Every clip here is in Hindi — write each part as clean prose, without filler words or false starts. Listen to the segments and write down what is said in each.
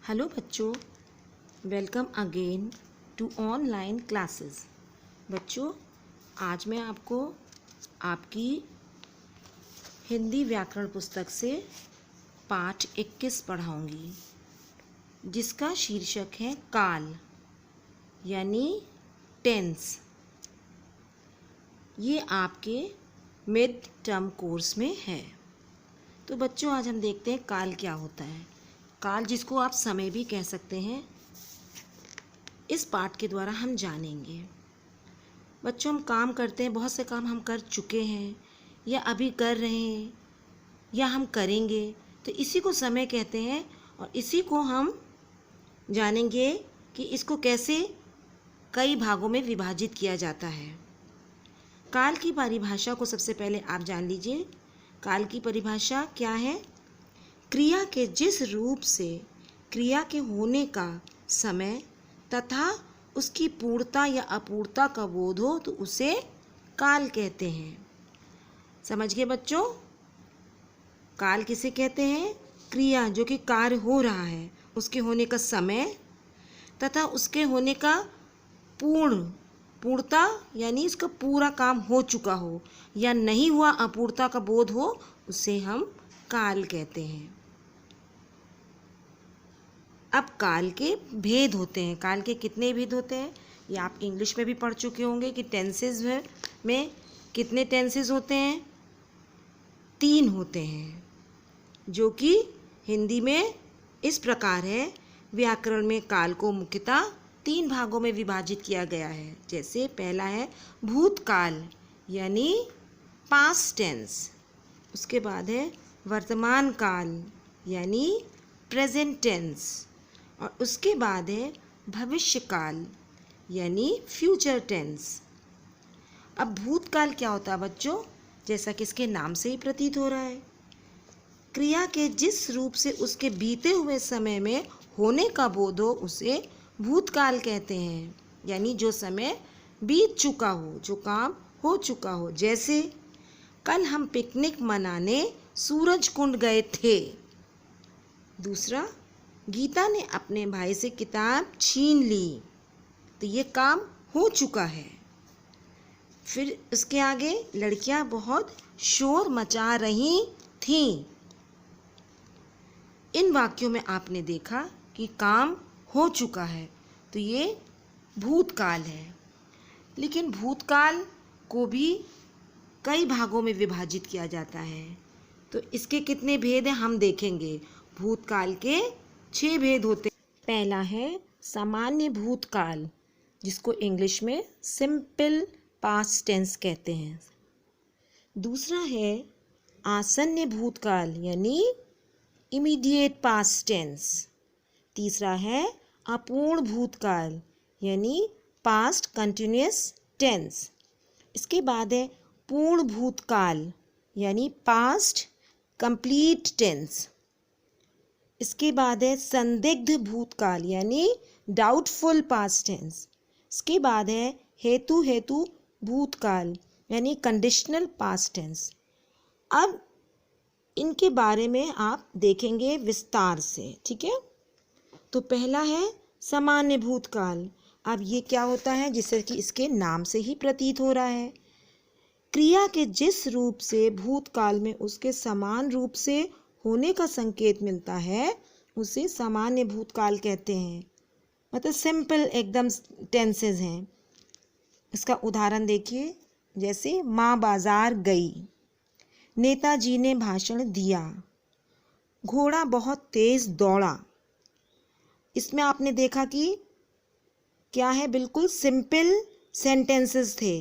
हेलो बच्चों, welcome again to online classes. बच्चों, आज मैं आपको आपकी हिंदी व्याकरण पुस्तक से पाठ 21 पढ़ाऊंगी, जिसका शीर्षक है काल यानी टेंस। ये आपके मिड टर्म कोर्स में है। तो बच्चों, आज हम देखते हैं काल क्या होता है। काल, जिसको आप समय भी कह सकते हैं, इस पाठ के द्वारा हम जानेंगे। बच्चों, हम काम करते हैं, बहुत से काम हम कर चुके हैं या अभी कर रहे हैं या हम करेंगे, तो इसी को समय कहते हैं। और इसी को हम जानेंगे कि इसको कैसे कई भागों में विभाजित किया जाता है। काल की परिभाषा को सबसे पहले आप जान लीजिए। काल की परिभाषा क्या है? क्रिया के जिस रूप से क्रिया के होने का समय तथा उसकी पूर्णता या अपूर्णता का बोध हो तो उसे काल कहते हैं। समझ गए बच्चों? काल किसे कहते हैं? क्रिया जो कि कार्य हो रहा है, उसके होने का समय तथा उसके होने का पूर्णता यानी इसका पूरा काम हो चुका हो या नहीं हुआ, अपूर्णता का बोध हो, उसे हम काल कहते हैं। अब काल के भेद होते हैं। काल के कितने भेद होते हैं ये आप इंग्लिश में भी पढ़ चुके होंगे कि टेंसेज में कितने टेंसेज होते हैं? 3 होते हैं, जो कि हिंदी में इस प्रकार है। व्याकरण में काल को मुख्यतः 3 भागों में विभाजित किया गया है। जैसे पहला है भूतकाल यानी पास्ट टेंस। उसके बाद है वर्तमान काल यानी प्रेजेंट टेंस। और उसके बाद है भविष्य काल यानी फ्यूचर टेंस। अब भूतकाल क्या होता है बच्चों? जैसा कि इसके नाम से ही प्रतीत हो रहा है, क्रिया के जिस रूप से उसके बीते हुए समय में होने का बोध हो उसे भूतकाल कहते हैं। यानी जो समय बीत चुका हो, जो काम हो चुका हो। जैसे कल हम पिकनिक मनाने सूरज कुंड गए थे। दूसरा, गीता ने अपने भाई से किताब छीन ली, तो ये काम हो चुका है। फिर उसके आगे लड़कियां बहुत शोर मचा रही थीं। इन वाक्यों में आपने देखा कि काम हो चुका है, तो ये भूतकाल है। लेकिन भूतकाल को भी कई भागों में विभाजित किया जाता है। तो इसके कितने भेद हैं हम देखेंगे। भूतकाल के 6 भेद होते हैं। पहला है सामान्य भूतकाल, जिसको इंग्लिश में सिंपल पास्ट टेंस कहते हैं। दूसरा है आसन्न भूतकाल यानी इमीडिएट पास्ट टेंस। तीसरा है अपूर्ण भूतकाल यानी पास्ट कंटिन्यूअस टेंस। इसके बाद है पूर्ण भूतकाल यानी पास्ट कंप्लीट टेंस। इसके बाद है संदिग्ध भूतकाल यानी डाउटफुल पास्ट टेंस। इसके बाद है हेतु भूतकाल यानी कंडीशनल पास्ट टेंस। अब इनके बारे में आप देखेंगे विस्तार से, ठीक है? तो पहला है सामान्य भूतकाल। अब ये क्या होता है? जिससे कि इसके नाम से ही प्रतीत हो रहा है, क्रिया के जिस रूप से भूतकाल में उसके समान रूप से होने का संकेत मिलता है उसे सामान्य भूतकाल कहते हैं। मतलब सिंपल एकदम टेंसेज हैं। इसका उदाहरण देखिए, जैसे माँ बाजार गई, नेताजी ने भाषण दिया, घोड़ा बहुत तेज दौड़ा। इसमें आपने देखा कि क्या है, बिल्कुल सिंपल सेंटेंसेस थे।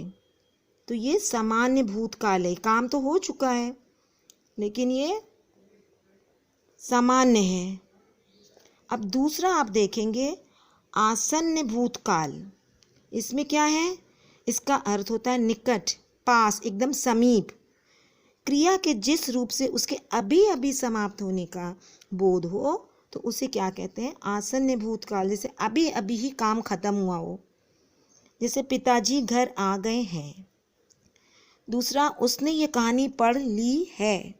तो ये सामान्य भूतकाल है। काम तो हो चुका है लेकिन ये सामान्य है। अब दूसरा आप देखेंगे आसन्न भूतकाल। इसमें क्या है? इसका अर्थ होता है निकट, पास, एकदम समीप। क्रिया के जिस रूप से उसके अभी अभी समाप्त होने का बोध हो तो उसे क्या कहते हैं? आसन्न भूतकाल। जैसे अभी अभी ही काम खत्म हुआ हो, जैसे पिताजी घर आ गए हैं। दूसरा, उसने ये कहानी पढ़ ली है।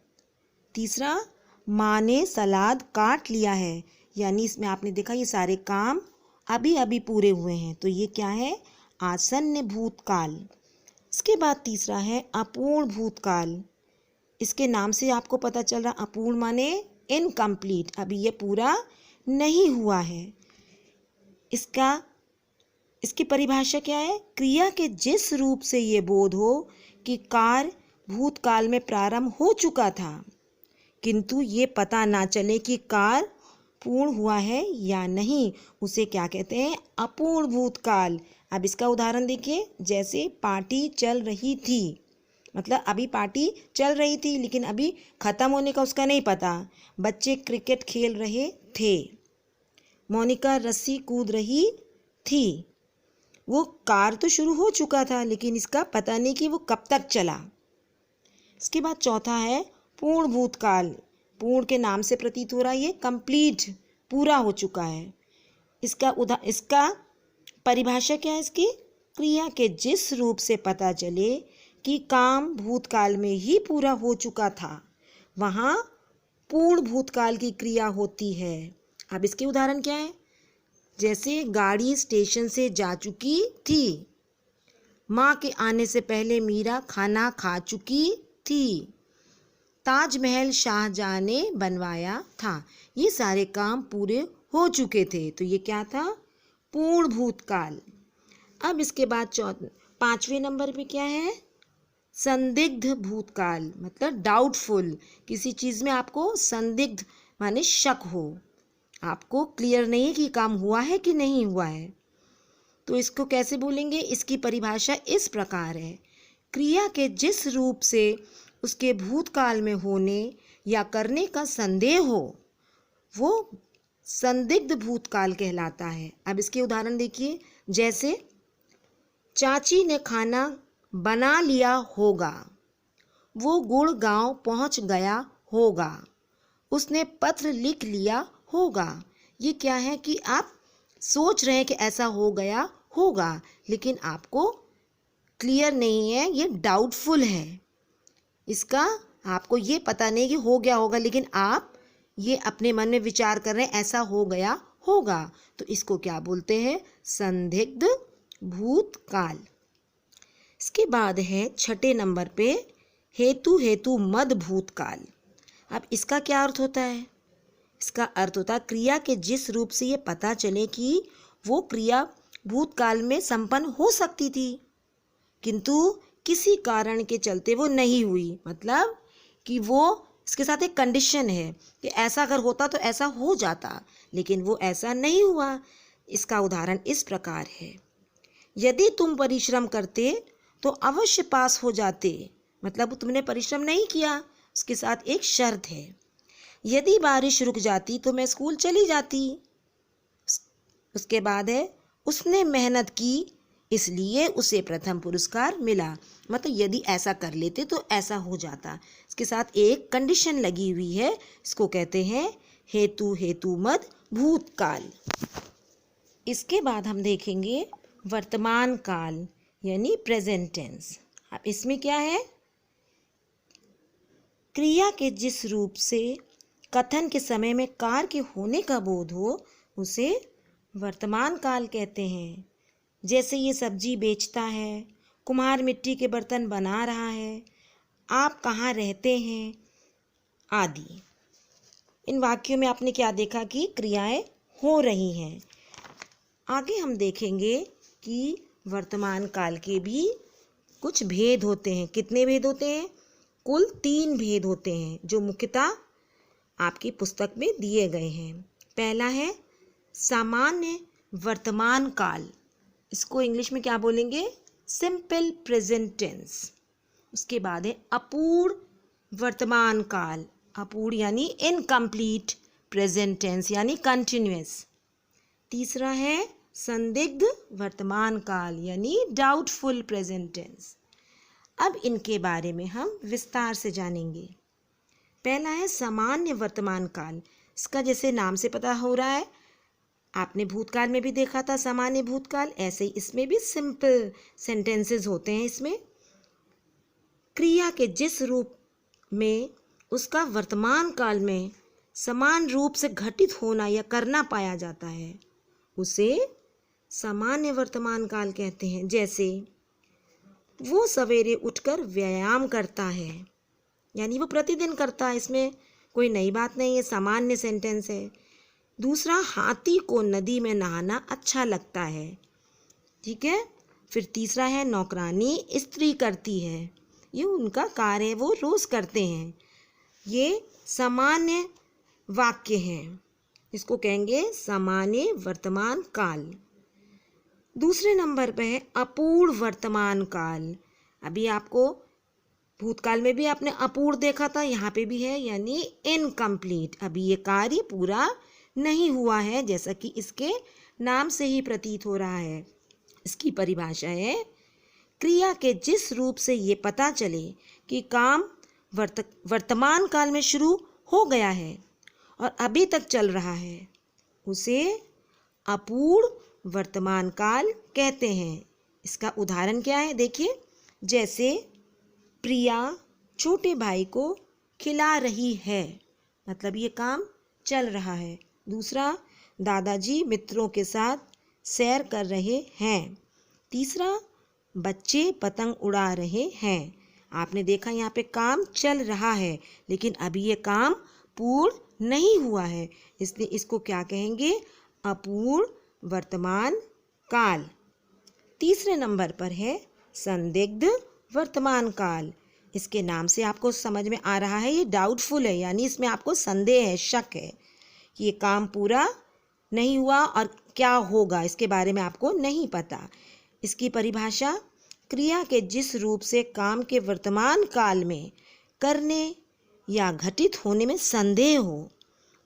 तीसरा, माँ ने सलाद काट लिया है, यानी इसमें आपने देखा ये सारे काम अभी अभी पूरे हुए हैं, तो ये क्या है, आसन्न भूतकाल। इसके बाद तीसरा है अपूर्ण भूतकाल। इसके नाम से आपको पता चल रहा, अपूर्ण माने इनकम्प्लीट, अभी ये पूरा नहीं हुआ है। इसकी परिभाषा क्या है, क्रिया के जिस रूप से ये बोध हो कि कार्य भूतकाल में प्रारंभ हो चुका था, किंतु ये पता ना चले कि कार्य पूर्ण हुआ है या नहीं, उसे क्या कहते हैं, अपूर्ण भूतकाल। अब इसका उदाहरण देखिए, जैसे पार्टी चल रही थी, मतलब अभी पार्टी चल रही थी लेकिन अभी ख़त्म होने का उसका नहीं पता। बच्चे क्रिकेट खेल रहे थे, मोनिका रस्सी कूद रही थी, वो कार तो शुरू हो चुका था लेकिन इसका पता नहीं कि वो कब तक चला। इसके बाद चौथा है पूर्ण भूतकाल। पूर्ण के नाम से प्रतीत हो रहा है ये कंप्लीट, पूरा हो चुका है। इसका परिभाषा क्या है इसकी, क्रिया के जिस रूप से पता चले कि काम भूतकाल में ही पूरा हो चुका था, वहाँ पूर्ण भूतकाल की क्रिया होती है। अब इसके उदाहरण क्या है, जैसे गाड़ी स्टेशन से जा चुकी थी, माँ के आने से पहले मीरा खाना खा चुकी थी, ताजमहल शाहजहां ने बनवाया था, ये सारे काम पूरे हो चुके थे, तो ये क्या था, पूर्ण भूतकाल। अब इसके बाद पांचवें नंबर पे क्या है, संदिग्ध भूतकाल, मतलब डाउटफुल, किसी चीज़ में आपको संदिग्ध माने शक हो, आपको क्लियर नहीं है कि काम हुआ है कि नहीं हुआ है, तो इसको कैसे बोलेंगे, इसकी परिभाषा इस प्रकार है, क्रिया के जिस रूप से उसके भूतकाल में होने या करने का संदेह हो, वो संदिग्ध भूतकाल कहलाता है। अब इसके उदाहरण देखिए, जैसे चाची ने खाना बना लिया होगा, वो गुड़गांव पहुंच गया होगा, उसने पत्र लिख लिया होगा। ये क्या है कि आप सोच रहे हैं कि ऐसा हो गया होगा लेकिन आपको क्लियर नहीं है, ये डाउटफुल है, इसका आपको ये पता नहीं कि हो गया होगा लेकिन आप ये अपने मन में विचार कर रहे हैं ऐसा हो गया होगा, तो इसको क्या बोलते हैं, संदिग्ध भूतकाल। इसके बाद है छठे नंबर पे हेतु मद भूतकाल। अब इसका क्या अर्थ होता है, इसका अर्थ होता है क्रिया के जिस रूप से ये पता चले कि वो क्रिया भूतकाल में संपन्न हो सकती थी किंतु किसी कारण के चलते वो नहीं हुई, मतलब कि वो इसके साथ एक कंडीशन है कि ऐसा अगर होता तो ऐसा हो जाता लेकिन वो ऐसा नहीं हुआ। इसका उदाहरण इस प्रकार है, यदि तुम परिश्रम करते तो अवश्य पास हो जाते, मतलब तुमने परिश्रम नहीं किया, उसके साथ एक शर्त है। यदि बारिश रुक जाती तो मैं स्कूल चली जाती। उसके बाद है उसने मेहनत की इसलिए उसे प्रथम पुरस्कार मिला, मतलब यदि ऐसा कर लेते तो ऐसा हो जाता, इसके साथ एक कंडीशन लगी हुई है, इसको कहते हैं हेतु मद भूतकाल। इसके बाद हम देखेंगे वर्तमान काल यानी प्रेजेंट टेंस। अब इसमें क्या है, क्रिया के जिस रूप से कथन के समय में कार्य के होने का बोध हो उसे वर्तमान काल कहते हैं। जैसे ये सब्जी बेचता है, कुम्हार मिट्टी के बर्तन बना रहा है, आप कहाँ रहते हैं आदि। इन वाक्यों में आपने क्या देखा कि क्रियाएं हो रही हैं। आगे हम देखेंगे कि वर्तमान काल के भी कुछ भेद होते हैं। कितने भेद होते हैं, कुल 3 भेद होते हैं जो मुख्यतः आपकी पुस्तक में दिए गए हैं। पहला है सामान्य वर्तमान काल, इसको इंग्लिश में क्या बोलेंगे, सिंपल प्रेजेंट टेंस। उसके बाद है अपूर्ण वर्तमान काल, अपूर्ण यानी इनकम्प्लीट प्रेजेंट टेंस यानी कंटिन्यूअस। तीसरा है संदिग्ध वर्तमान काल यानी डाउटफुल प्रेजेंट टेंस। अब इनके बारे में हम विस्तार से जानेंगे। पहला है सामान्य वर्तमान काल, इसका जैसे नाम से पता हो रहा है, आपने भूतकाल में भी देखा था सामान्य भूतकाल, ऐसे ही इसमें भी सिंपल सेंटेंसेस होते हैं। इसमें क्रिया के जिस रूप में उसका वर्तमान काल में समान रूप से घटित होना या करना पाया जाता है उसे सामान्य वर्तमान काल कहते हैं। जैसे वो सवेरे उठकर व्यायाम करता है, यानी वो प्रतिदिन करता है, इसमें कोई नई बात नहीं है, सामान्य सेंटेंस है। दूसरा, हाथी को नदी में नहाना अच्छा लगता है। ठीक है। फिर तीसरा है, नौकरानी इस्त्री करती है, ये उनका कार्य है, वो रोज़ करते हैं। ये सामान्य वाक्य हैं, इसको कहेंगे सामान्य वर्तमान काल। दूसरे नंबर पे है अपूर्ण वर्तमान काल। अभी आपको भूतकाल में भी आपने अपूर्ण देखा था, यहाँ पे भी है, यानी इनकम्प्लीट, अभी ये कार्य पूरा नहीं हुआ है, जैसा कि इसके नाम से ही प्रतीत हो रहा है। इसकी परिभाषा है, क्रिया के जिस रूप से ये पता चले कि काम वर्तमान काल में शुरू हो गया है और अभी तक चल रहा है, उसे अपूर्ण वर्तमान काल कहते हैं। इसका उदाहरण क्या है, देखिए, जैसे प्रिया छोटे भाई को खिला रही है, मतलब ये काम चल रहा है। दूसरा, दादाजी मित्रों के साथ सैर कर रहे हैं। तीसरा, बच्चे पतंग उड़ा रहे हैं। आपने देखा यहाँ पे काम चल रहा है, लेकिन अभी ये काम पूर्ण नहीं हुआ है, इसलिए इसको क्या कहेंगे, अपूर्ण वर्तमान काल। तीसरे नंबर पर है संदिग्ध वर्तमान काल। इसके नाम से आपको समझ में आ रहा है ये डाउटफुल है, यानी इसमें आपको संदेह है, शक है कि ये काम पूरा नहीं हुआ और क्या होगा इसके बारे में आपको नहीं पता। इसकी परिभाषा, क्रिया के जिस रूप से काम के वर्तमान काल में करने या घटित होने में संदेह हो,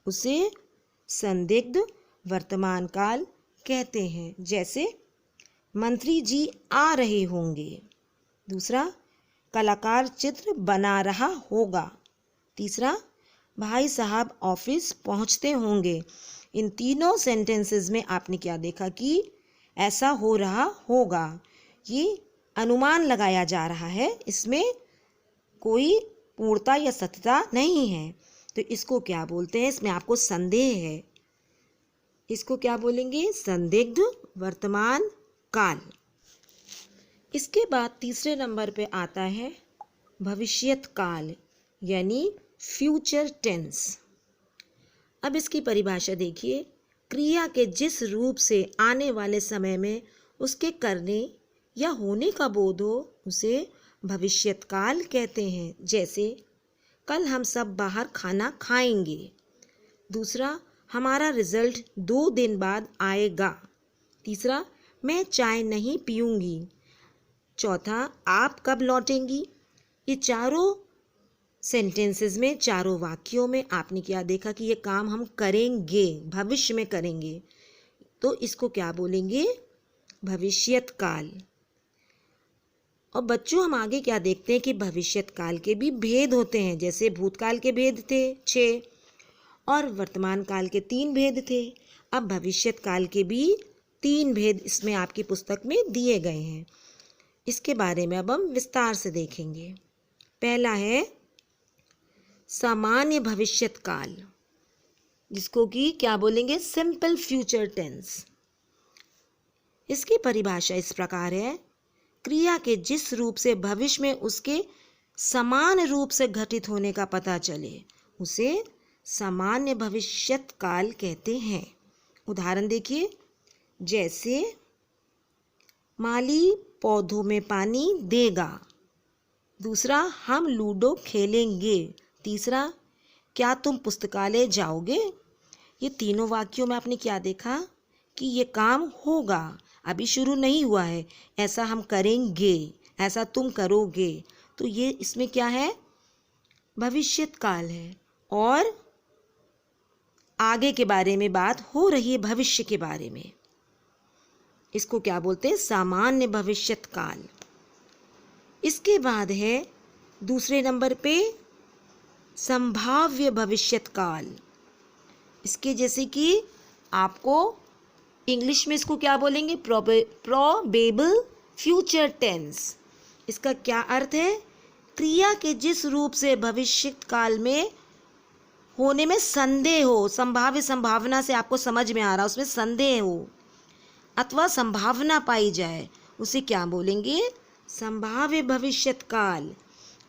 उसे संदिग्ध वर्तमान काल कहते हैं। जैसे मंत्री जी आ रहे होंगे। दूसरा, कलाकार चित्र बना रहा होगा। तीसरा, भाई साहब ऑफिस पहुंचते होंगे। इन तीनों सेंटेंसेस में आपने क्या देखा कि ऐसा हो रहा होगा, ये अनुमान लगाया जा रहा है, इसमें कोई पूर्णता या सत्यता नहीं है, तो इसको क्या बोलते हैं, इसमें आपको संदेह है, इसको क्या बोलेंगे, संदिग्ध वर्तमान काल। इसके बाद तीसरे नंबर पे आता है भविष्यत काल, यानी फ्यूचर टेंस। अब इसकी परिभाषा देखिए, क्रिया के जिस रूप से आने वाले समय में उसके करने या होने का बोध हो, उसे भविष्यत काल कहते हैं। जैसे कल हम सब बाहर खाना खाएंगे। दूसरा, हमारा रिजल्ट 2 दिन बाद आएगा। तीसरा, मैं चाय नहीं पीऊँगी। चौथा, आप कब लौटेंगी। ये चारों सेंटेंसेस में, चारों वाक्यों में आपने क्या देखा कि ये काम हम करेंगे, भविष्य में करेंगे, तो इसको क्या बोलेंगे, भविष्यत काल। और बच्चों, हम आगे क्या देखते हैं कि भविष्यत काल के भी भेद होते हैं। जैसे भूतकाल के भेद थे 6 और वर्तमान काल के 3 भेद थे। अब भविष्यत काल के भी 3 भेद इसमें आपकी पुस्तक में दिए गए हैं। इसके बारे में अब हम विस्तार से देखेंगे। पहला है सामान्य भविष्यत काल, जिसको कि क्या बोलेंगे, सिंपल फ्यूचर टेंस। इसकी परिभाषा इस प्रकार है, क्रिया के जिस रूप से भविष्य में उसके समान रूप से घटित होने का पता चले, उसे सामान्य भविष्यत काल कहते हैं। उदाहरण देखिए, जैसे माली पौधों में पानी देगा। दूसरा, हम लूडो खेलेंगे। तीसरा, क्या तुम पुस्तकालय जाओगे। ये तीनों वाक्यों में आपने क्या देखा कि ये काम होगा, अभी शुरू नहीं हुआ है, ऐसा हम करेंगे, ऐसा तुम करोगे, तो ये इसमें क्या है, भविष्यत काल है और आगे के बारे में बात हो रही है, भविष्य के बारे में। इसको क्या बोलते हैं, सामान्य भविष्यत काल। इसके बाद है दूसरे नंबर पे संभाव्य भविष्यत काल। इसके जैसे कि आपको इंग्लिश में इसको क्या बोलेंगे, प्रोबेबल फ्यूचर टेंस। इसका क्या अर्थ है, क्रिया के जिस रूप से भविष्यत काल में होने में संदेह हो, संभाव्य संभावना से आपको समझ में आ रहा, उसमें संदेह हो अथवा संभावना पाई जाए, उसे क्या बोलेंगे? संभाव्य भविष्यत काल।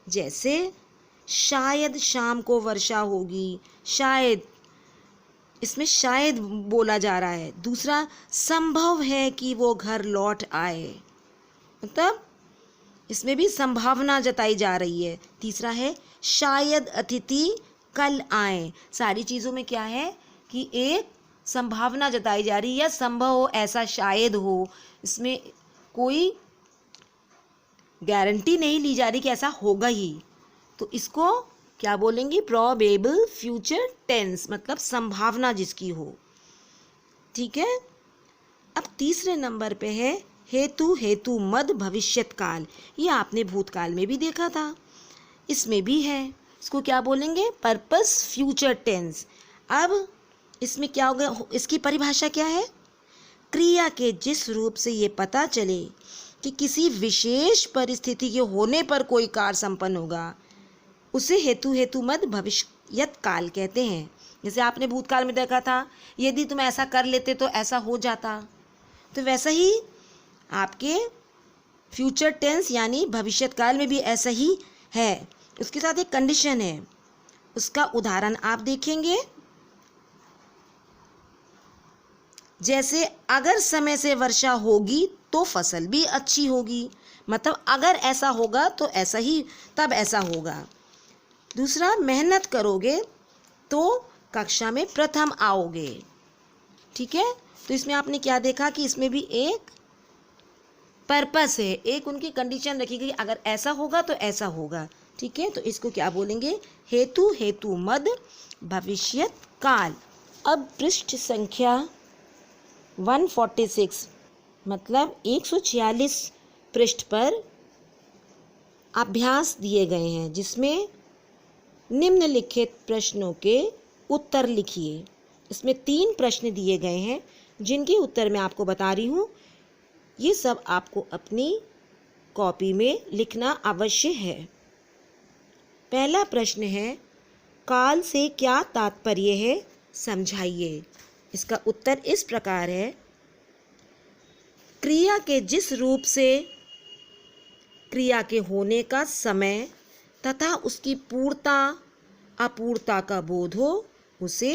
जैसे शायद शाम को वर्षा होगी, शायद, इसमें शायद बोला जा रहा है। दूसरा, संभव है कि वो घर लौट आए, मतलब इसमें भी संभावना जताई जा रही है। तीसरा है शायद अतिथि कल आए। सारी चीज़ों में क्या है कि एक संभावना जताई जा रही है, या संभव हो, ऐसा शायद हो, इसमें कोई गारंटी नहीं ली जा रही कि ऐसा होगा ही। तो इसको क्या बोलेंगे? प्रोबेबल फ्यूचर टेंस, मतलब संभावना जिसकी हो। ठीक है। अब तीसरे नंबर पे है हेतु हेतु मद भविष्यत काल। ये आपने भूतकाल में भी देखा था, इसमें भी है। इसको क्या बोलेंगे? Purpose future tense. अब इसमें क्या होगा? इसकी परिभाषा क्या है? क्रिया के जिस रूप से ये पता चले कि किसी विशेष परिस्थिति के होने पर कोई कार्य संपन्न होगा, उसे हेतु हेतु मद भविष्यत काल कहते हैं। जैसे आपने भूतकाल में देखा था, यदि तुम ऐसा कर लेते तो ऐसा हो जाता, तो वैसा ही आपके फ्यूचर टेंस यानी भविष्यत काल में भी ऐसा ही है। उसके साथ एक कंडीशन है, उसका उदाहरण आप देखेंगे। जैसे अगर समय से वर्षा होगी तो फसल भी अच्छी होगी, मतलब अगर ऐसा होगा तो ऐसा ही, तब ऐसा होगा। दूसरा, मेहनत करोगे तो कक्षा में प्रथम आओगे। ठीक है। तो इसमें आपने क्या देखा कि इसमें भी एक पर्पस है, एक उनकी कंडीशन रखी गई, अगर ऐसा होगा तो ऐसा होगा। ठीक है। तो इसको क्या बोलेंगे? हेतु हेतु मद भविष्यत काल। अब पृष्ठ संख्या 146 मतलब 146 पृष्ठ पर अभ्यास दिए गए हैं, जिसमें निम्नलिखित प्रश्नों के उत्तर लिखिए। इसमें 3 प्रश्न दिए गए हैं, जिनके उत्तर मैं आपको बता रही हूँ। ये सब आपको अपनी कॉपी में लिखना अवश्य है। पहला प्रश्न है, काल से क्या तात्पर्य है, समझाइए। इसका उत्तर इस प्रकार है, क्रिया के जिस रूप से क्रिया के होने का समय तथा उसकी पूर्णता अपूर्णता का बोध हो, उसे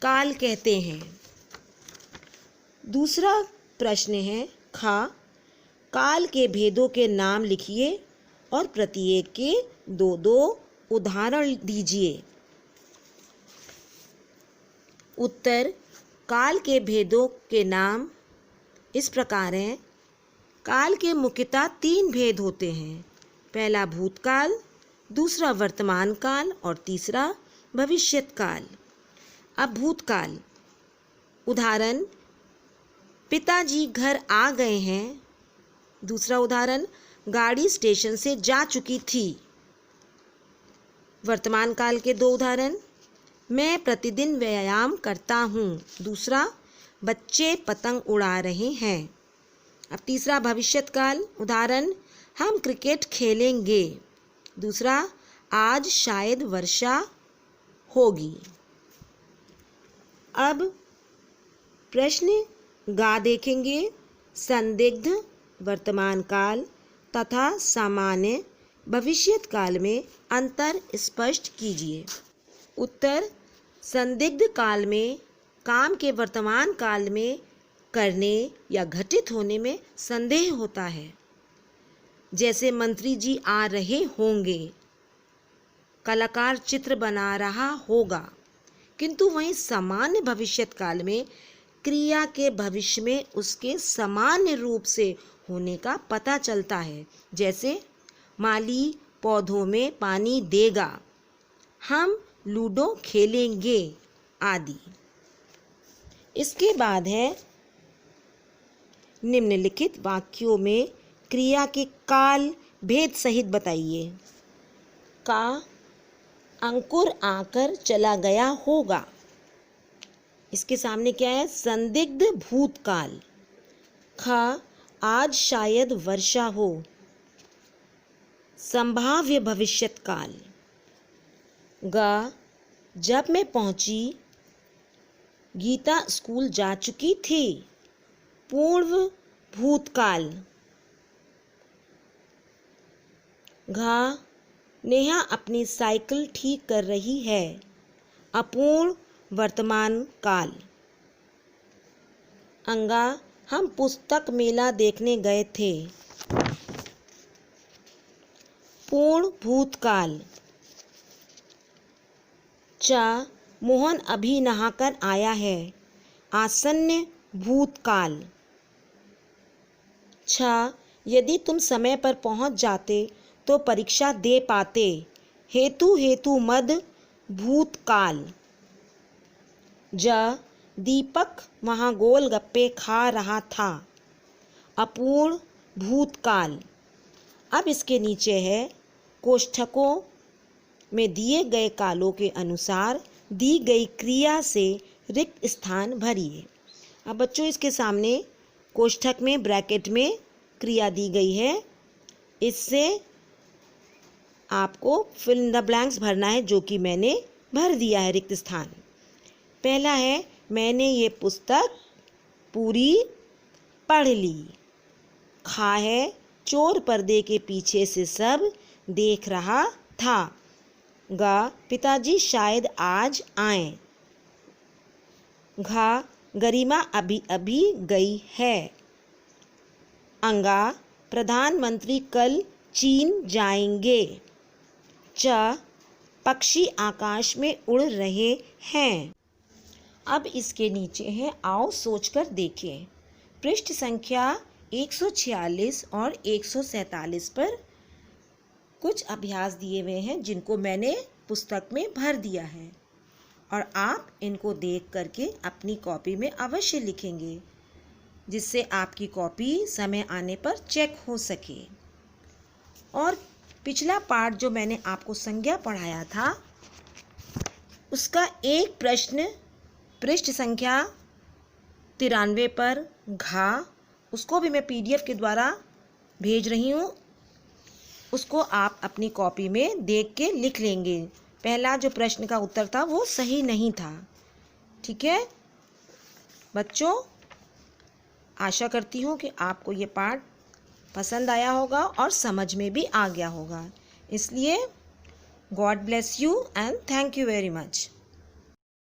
काल कहते हैं। दूसरा प्रश्न है, खा काल के भेदों के नाम लिखिए और प्रत्येक के 2-2 उदाहरण दीजिए। उत्तर, काल के भेदों के नाम इस प्रकार हैं। काल के मुख्यतः 3 भेद होते हैं। पहला भूतकाल, दूसरा वर्तमान काल और तीसरा भविष्यत काल। अब भूतकाल, उदाहरण, पिताजी घर आ गए हैं। दूसरा उदाहरण, गाड़ी स्टेशन से जा चुकी थी। वर्तमान काल के 2 उदाहरण, मैं प्रतिदिन व्यायाम करता हूँ। दूसरा, बच्चे पतंग उड़ा रहे हैं। अब तीसरा भविष्यत काल, उदाहरण, हम क्रिकेट खेलेंगे। दूसरा, आज शायद वर्षा होगी। अब प्रश्न गा देखेंगे। संदिग्ध वर्तमान काल तथा सामान्य भविष्यत काल में अंतर स्पष्ट कीजिए। उत्तर, संदिग्ध काल में काम के वर्तमान काल में करने या घटित होने में संदेह होता है। जैसे मंत्री जी आ रहे होंगे, कलाकार चित्र बना रहा होगा। किंतु वहीं सामान्य भविष्यत काल में क्रिया के भविष्य में उसके सामान्य रूप से होने का पता चलता है। जैसे माली पौधों में पानी देगा, हम लूडो खेलेंगे आदि। इसके बाद है, निम्नलिखित वाक्यों में क्रिया के काल भेद सहित बताइए। का अंकुर आकर चला गया होगा। इसके सामने क्या है? संदिग्ध भूतकाल। ख आज शायद वर्षा हो, संभाव्य भविष्यत काल। ग जब मैं पहुंची, गीता स्कूल जा चुकी थी। पूर्व भूतकाल। घा, नेहा अपनी साइकिल ठीक कर रही है। अपूर्ण वर्तमान काल। अंगा, हम पुस्तक मेला देखने गए थे। पूर्ण भूतकाल। चा, मोहन अभी नहाकर आया है। आसन्न भूतकाल। छा, यदि तुम समय पर पहुंच जाते तो परीक्षा दे पाते। हेतु मद भूतकाल। ज, दीपक वहाँ गोलगप्पे खा रहा था। अपूर्ण भूतकाल। अब इसके नीचे है, कोष्ठकों में दिए गए कालों के अनुसार दी गई क्रिया से रिक्त स्थान भरिए। अब बच्चों इसके सामने कोष्ठक में ब्रैकेट में क्रिया दी गई है। इससे आपको फिल इन द ब्लैंक्स भरना है, जो कि मैंने भर दिया है रिक्त स्थान। पहला है, मैंने ये पुस्तक पूरी पढ़ ली। खा है, चोर पर्दे के पीछे से सब देख रहा था। गा, पिताजी शायद आज आए। घा, गरिमा अभी अभी गई है। अंगा, प्रधानमंत्री कल चीन जाएंगे। च, पक्षी आकाश में उड़ रहे हैं। अब इसके नीचे है, आओ सोचकर देखें। पृष्ठ संख्या 146 और 147 पर कुछ अभ्यास दिए हुए हैं, जिनको मैंने पुस्तक में भर दिया है और आप इनको देख करके अपनी कॉपी में अवश्य लिखेंगे, जिससे आपकी कॉपी समय आने पर चेक हो सके। और पिछला पाठ जो मैंने आपको संज्ञा पढ़ाया था, उसका एक प्रश्न पृष्ठ संख्या 93 पर घा, उसको भी मैं PDF के द्वारा भेज रही हूँ। उसको आप अपनी कॉपी में देख के लिख लेंगे। पहला जो प्रश्न का उत्तर था वो सही नहीं था। ठीक है बच्चों, आशा करती हूँ कि आपको ये पाठ पसंद आया होगा और समझ में भी आ गया होगा। इसलिए God bless you and thank you very much.